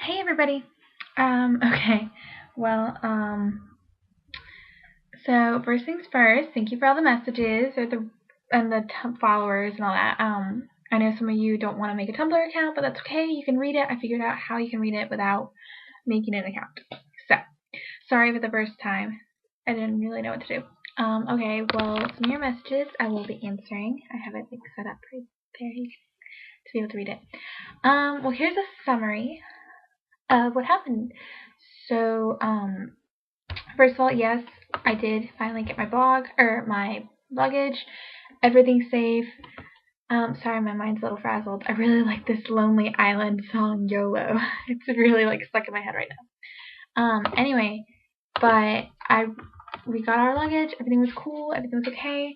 Hey everybody. Okay. Well, so first things first, thank you for all the messages and the followers and all that. I know some of you don't want to make a Tumblr account, but that's okay. You can read it. I figured out how you can read it without making an account. So, sorry for the first time. I didn't really know what to do. Okay, well, some of your messages I will be answering. I have it set up right there to be able to read it. Well, here's a summary of what happened. So, first of all, yes, I did finally get my luggage. Everything's safe. Sorry, my mind's a little frazzled. I really like this Lonely Island song, YOLO. It's really stuck in my head right now. Anyway, but we got our luggage. Everything was cool. Everything was okay.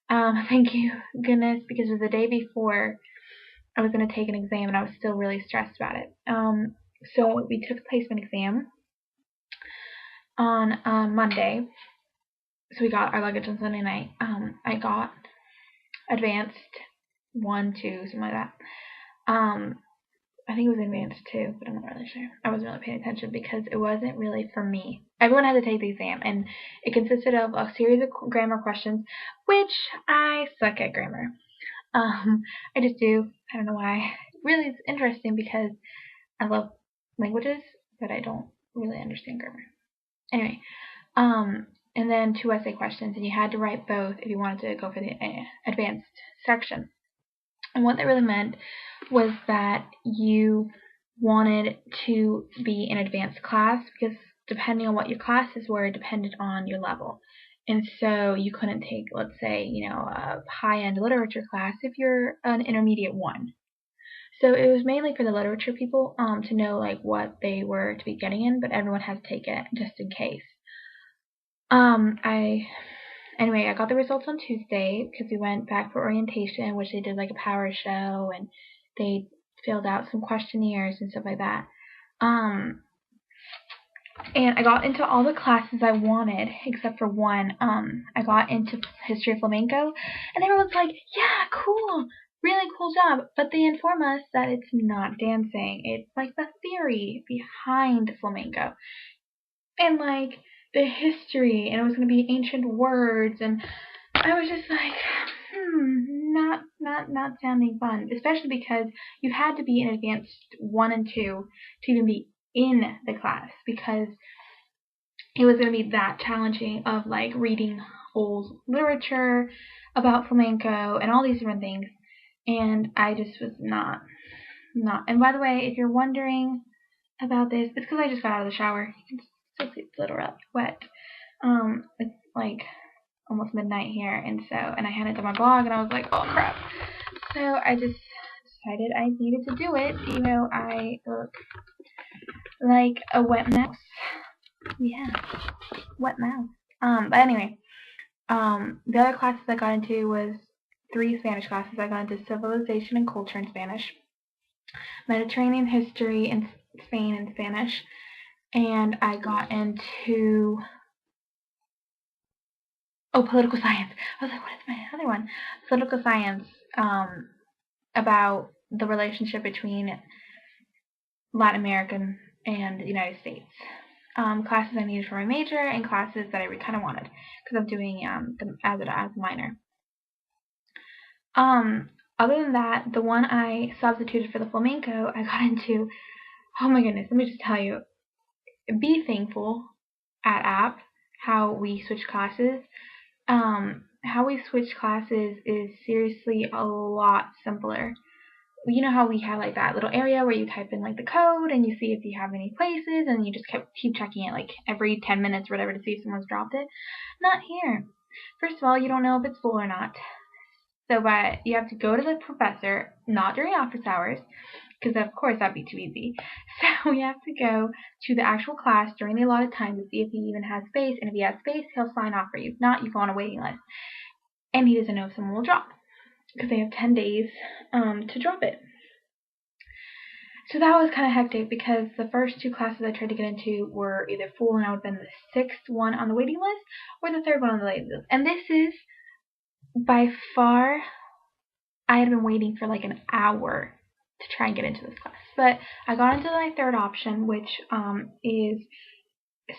Thank you goodness, because it was the day before I was gonna take an exam and I was still really stressed about it. So we took a placement exam on Monday. So we got our luggage on Sunday night. I got advanced 1, 2, something like that. I think it was advanced 2, but I'm not really sure. I wasn't really paying attention because it wasn't really for me. Everyone had to take the exam, and it consisted of a series of grammar questions, which I suck at grammar. I just do. I don't know why. Really, it's interesting because I love languages, but I don't really understand grammar. Anyway, and then 2 essay questions, and you had to write both if you wanted to go for the advanced section. And what that really meant was that you wanted to be in advanced class because depending on what your classes were, it depended on your level. And so you couldn't take, let's say, a high-end literature class if you're an intermediate 1. So it was mainly for the literature people to know what they were to be getting in, but everyone had to take it just in case. I got the results on Tuesday because we went back for orientation, which they did a power show and they filled out some questionnaires and stuff like that. And I got into all the classes I wanted except for one. I got into history of flamenco, and everyone's like, "Yeah, cool, really cool job." But they inform us that it's not dancing; it's the theory behind flamenco, and the history, and it was going to be ancient words, and I was just like, not sounding fun, especially because you had to be in advanced 1 and 2 to even be in the class, because it was going to be that challenging of reading old literature about flamenco and all these different things, and I just was not. And by the way, if you're wondering about this, it's because I just got out of the shower. You can still see it's a little wet. It's almost midnight here, and I hadn't done my blog, and I was like, oh crap. So I just decided I needed to do it. I look like a wet mouse. Yeah, wet mouse. But anyway, the other classes I got into was 3 Spanish classes. I got into civilization and culture in Spanish, Mediterranean history in Spain in Spanish, and I got into political science. I was like, what is my other one? Political science, about the relationship between Latin American and the United States. Classes I needed for my major and classes that I kind of wanted because I'm doing them as a minor. Other than that, the one I substituted for the flamenco, I got into, oh my goodness, let me just tell you, be thankful at app how we switch classes. How we switch classes is seriously a lot simpler. You know how we have that little area where you type in the code and you see if you have any places, and you just keep checking it every 10 minutes or whatever to see if someone's dropped it. Not here. First of all, you don't know if it's full or not. But you have to go to the professor, not during office hours, because of course that'd be too easy. So we have to go to the actual class during the allotted time to see if he even has space, and if he has space, he'll sign off for you. If not, you go on a waiting list. And he doesn't know if someone will drop, because they have 10 days to drop it. So that was kind of hectic because the first 2 classes I tried to get into were either full and I would have been the 6th one on the waiting list or the 3rd one on the waiting list. And this is by far, I had been waiting for an hour to try and get into this class. But I got into my third option, which is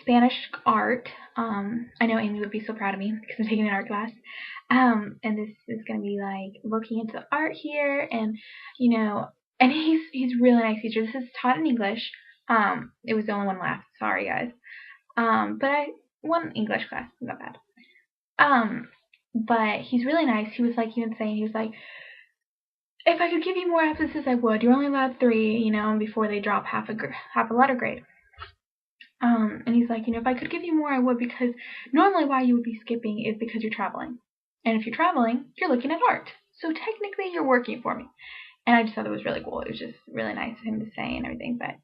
Spanish art. I know Amy would be so proud of me because I'm taking an art class. And this is gonna be like looking into art here, and and he's really nice teacher. This is taught in English. It was the only one left. Sorry guys. But I won English class, not bad. But he's really nice. He was like even saying, he was like, if I could give you more absences, I would. You're only allowed 3, before they drop half a letter grade. And he's like, if I could give you more, I would, because normally why you would be skipping is because you're traveling. And if you're traveling, you're looking at art. So technically you're working for me. And I just thought it was really cool. It was just really nice of him to say and everything. But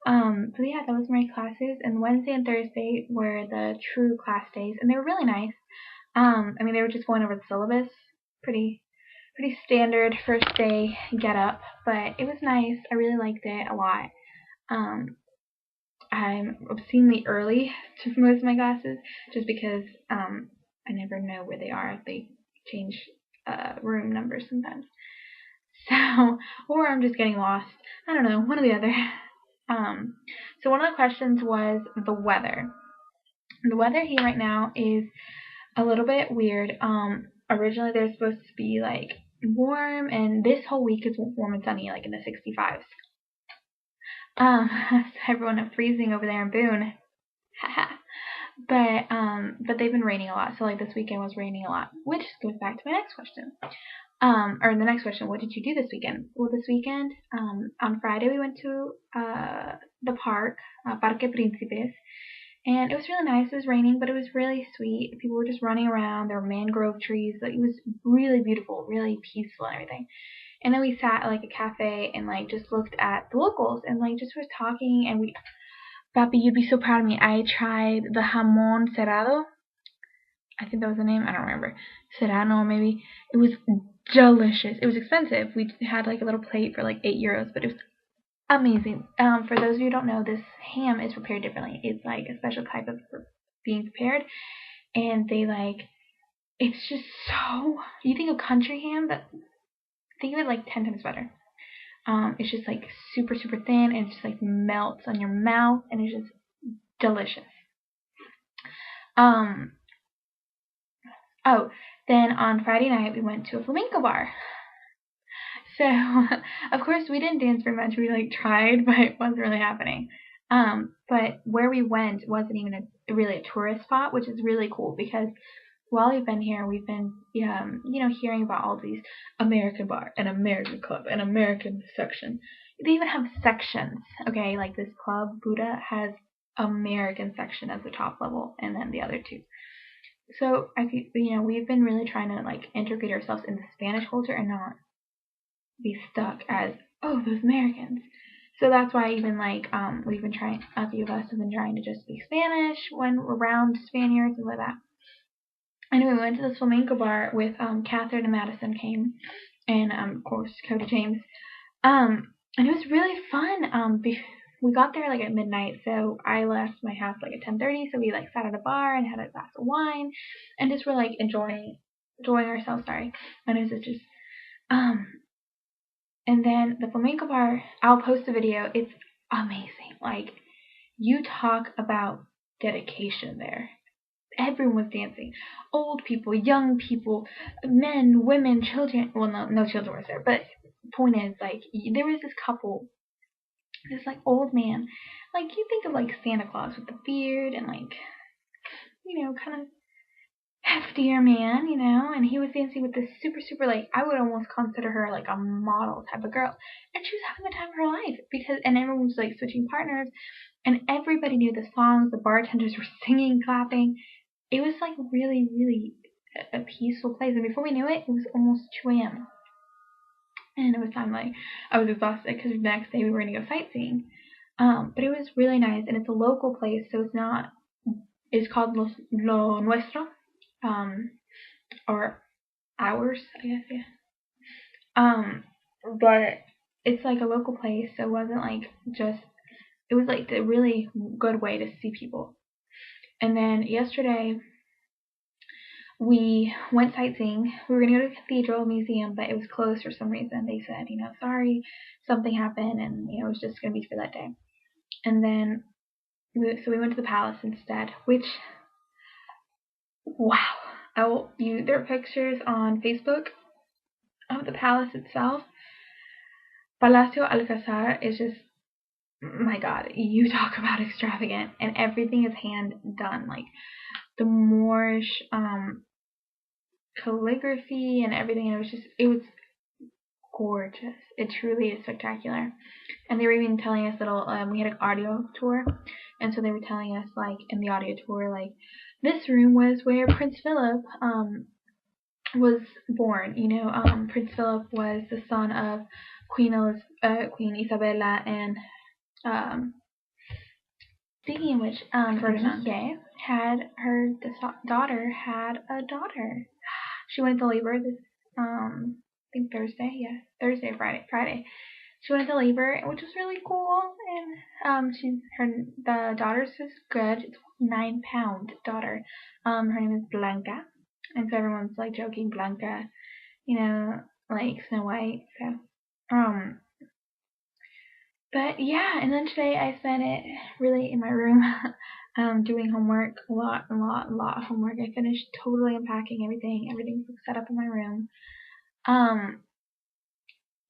yeah, that was my classes. And Wednesday and Thursday were the true class days, and they were really nice. They were just going over the syllabus. Pretty standard first day get up, but it was nice. I really liked it a lot. I'm obscenely early to most of my classes just because I never know where they are. They change room numbers sometimes. So, or I'm just getting lost. I don't know, one or the other. So one of the questions was the weather. The weather here right now is a little bit weird. Originally they're supposed to be like warm, and this whole week is warm and sunny, like in the 65s. Everyone is freezing over there in Boone. But they've been raining a lot. So like this weekend was raining a lot, which goes back to my next question. Or the next question, what did you do this weekend? Well, this weekend, on Friday we went to the park, Parque Príncipes, and it was really nice. It was raining, but it was really sweet. People were just running around. There were mangrove trees. Like, it was really beautiful, really peaceful and everything. And then we sat at like a cafe and like just looked at the locals and like just was talking, and Papi, you'd be so proud of me. I tried the jamón cerrado. I think that was the name. I don't remember. Serrano maybe. It was delicious. It was expensive. We had like a little plate for like €8, but it was amazing. For those of you who don't know, this ham is prepared differently. It's like a special type of being prepared, and they like, it's just so, you think of country ham, but think of it like 10 times better. It's just like super thin, and it just like melts on your mouth, and it's just delicious. Then on Friday night we went to a flamenco bar. So of course we didn't dance very much. We like tried, but it wasn't really happening. But where we went wasn't even really a tourist spot, which is really cool because while we've been here, we've been hearing about all these American bar, an American club, an American section. They even have sections. Okay, like this club, Buddha, has American section as the top level, and then the other two. So we've been really trying to like integrate ourselves in the Spanish culture and not be stuck as, oh, those Americans. So that's why even like we've been trying, a few of us have been trying to just speak Spanish when we're around Spaniards and like that. Anyway, we went to this flamenco bar with Catherine and Madison came, and of course Cody James. And it was really fun. We got there like at midnight, so I left my house like at 10:30. So we like sat at a bar and had a glass of wine, and just were like enjoying ourselves. Sorry, and it was just and then the flamenco bar, I'll post a video. It's amazing. Like, you talk about dedication there. Everyone was dancing. Old people, young people, men, women, children. Well, no children were there, but point is, like, there was this couple, this like old man, like you think of like Santa Claus with the beard and like, kind of heftier man, and he was dancing with this super like, I would almost consider her like a model type of girl, and she was having the time of her life and everyone was like switching partners, and everybody knew the songs. The bartenders were singing, clapping. It was like really a peaceful place, and before we knew it, it was almost 2 a.m. and it was time, like, I was exhausted because the next day we were going to go sightseeing. But it was really nice, and it's a local place, so it's called Lo Nuestro, or ours, I guess, yeah. But it's like a local place, so it wasn't like it was like a really good way to see people. And then yesterday, we went sightseeing. We were gonna go to the cathedral museum, but it was closed for some reason. They said, sorry, something happened, and it was just gonna be for that day. And then we went to the palace instead, which, wow. There are pictures on Facebook of the palace itself. Palacio Alcazar is just, my God, you talk about extravagant, and everything is hand done. Like the Moorish calligraphy and everything, and it was gorgeous. It truly is spectacular. And they were even telling us we had an audio tour, and so they were telling us, like, in the audio tour, like, this room was where Prince Philip was born. Prince Philip was the son of Queen Isabella, and speaking of which, Ferdinand had daughter had a daughter. She went into labor this I think Thursday, Friday. She went into labor, which was really cool, and the daughter's is good. It's a 9-pound daughter. Her name is Blanca, and so everyone's like joking Blanca, like Snow White. So, but yeah, and then today I spent it really in my room, doing homework, a lot of homework. I finished totally unpacking everything. Everything's set up in my room.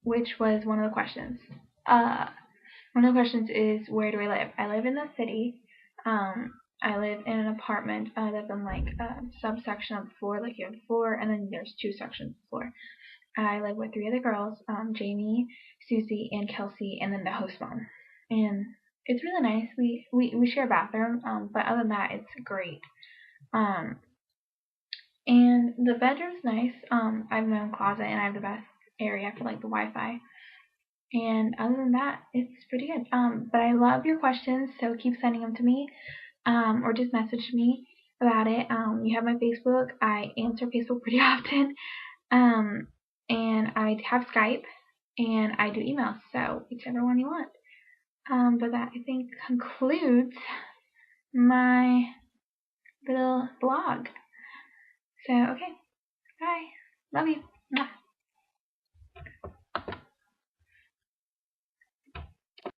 Which was one of the questions. One of the questions is, where do I live? I live in the city. I live in an apartment. I live in like a subsection of the floor, like you have the floor, and then there's 2 sections of the floor. I live with 3 other girls, Jamie, Susie, and Kelsey, and then the host mom. And it's really nice. We share a bathroom, but other than that, it's great. And the bedroom's nice. I have my own closet, and I have the best area for like the Wi-Fi. And other than that, it's pretty good. But I love your questions, so keep sending them to me, or just message me about it. You have my Facebook. I answer Facebook pretty often. And I have Skype, and I do emails, so whichever one you want. But that, I think, concludes my little vlog. So, okay, bye. Love you.